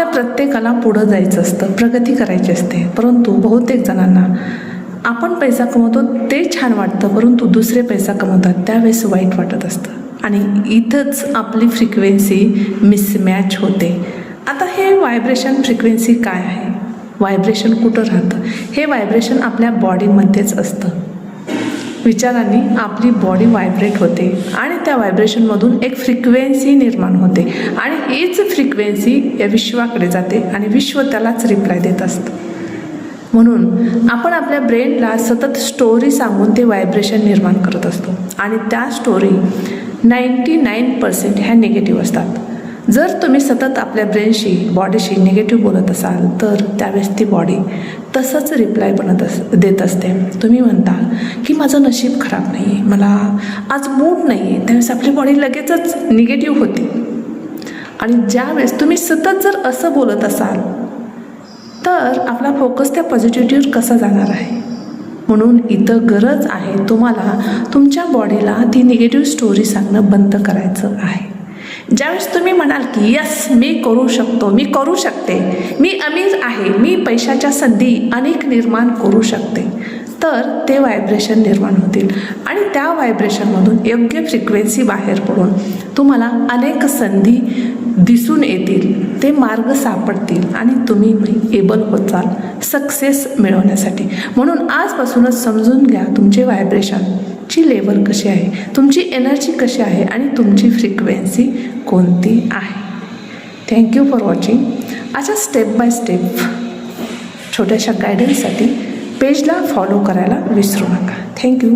आपल्या प्रत्येकाला पुढं जायचं असतं, प्रगती करायची असते, परंतु बहुतेक जणांना आपण पैसा कमवतो ते छान वाटतं, परंतु दुसरे पैसा कमवतात त्यावेळेस वाईट वाटत असतं आणि इथंच आपली फ्रिक्वेन्सी मिसमॅच होते. आता हे व्हायब्रेशन फ्रिक्वेन्सी काय आहे, व्हायब्रेशन कुठं राहतं, हे व्हायब्रेशन आपल्या बॉडीमध्येच असतं. विचारांनी आपली बॉडी व्हायब्रेट होते आणि त्या व्हायब्रेशनमधून एक फ्रिक्वेन्सी निर्माण होते आणि हीच फ्रिक्वेन्सी या विश्वाकडे जाते आणि विश्व त्यालाच रिप्लाय देत असतं. म्हणून आपण आपल्या ब्रेनला सतत स्टोरी सांगून ते व्हायब्रेशन निर्माण करत असतो आणि त्या स्टोरी 99% ह्या निगेटिव्ह असतात. जर तुम्ही सतत आपल्या ब्रेनशी बॉडीशी निगेटिव्ह बोलत असाल तर त्यावेळेस ती बॉडी तसंच रिप्लाय देत असते. तुम्ही म्हणता की माझं नशीब खराब नाही आहे, मला आज मूड नाही आहे, त्यावेळेस आपली बॉडी लगेचच निगेटिव्ह होती. आणि ज्यावेळेस तुम्ही सतत जर असं बोलत असाल तर आपला फोकस त्या पॉझिटिव्हिटीवर कसा जाणार आहे. म्हणून इथं गरज आहे तुम्हाला तुमच्या बॉडीला ती निगेटिव्ह स्टोरी सांगणं बंद करायचं आहे. ज्यावेळेस तुम्ही म्हणाल की यस मी करू शकतो, मी करू शकते, मी अमीर आहे, मी पैशाच्या संधी अनेक निर्माण करू शकते, तर ते व्हायब्रेशन निर्माण होतील आणि त्या व्हायब्रेशनमधून योग्य फ्रिक्वेन्सी बाहेर पडून तुम्हाला अनेक संधी दिसून येतील, ते मार्ग सापडतील आणि तुम्ही एबल होत जाल सक्सेस मिळवण्यासाठी. म्हणून आजपासूनच समजून घ्या तुमचे व्हायब्रेशनची लेवल कशी आहे, तुमची एनर्जी कशी आहे आणि तुमची फ्रिक्वेन्सी कोणती आहे. Thank you for watching. अशा स्टेप बाय स्टेप छोट्याशा गायडन्ससाठी पेजला फॉलो करायला विसरू नका. थँक्यू.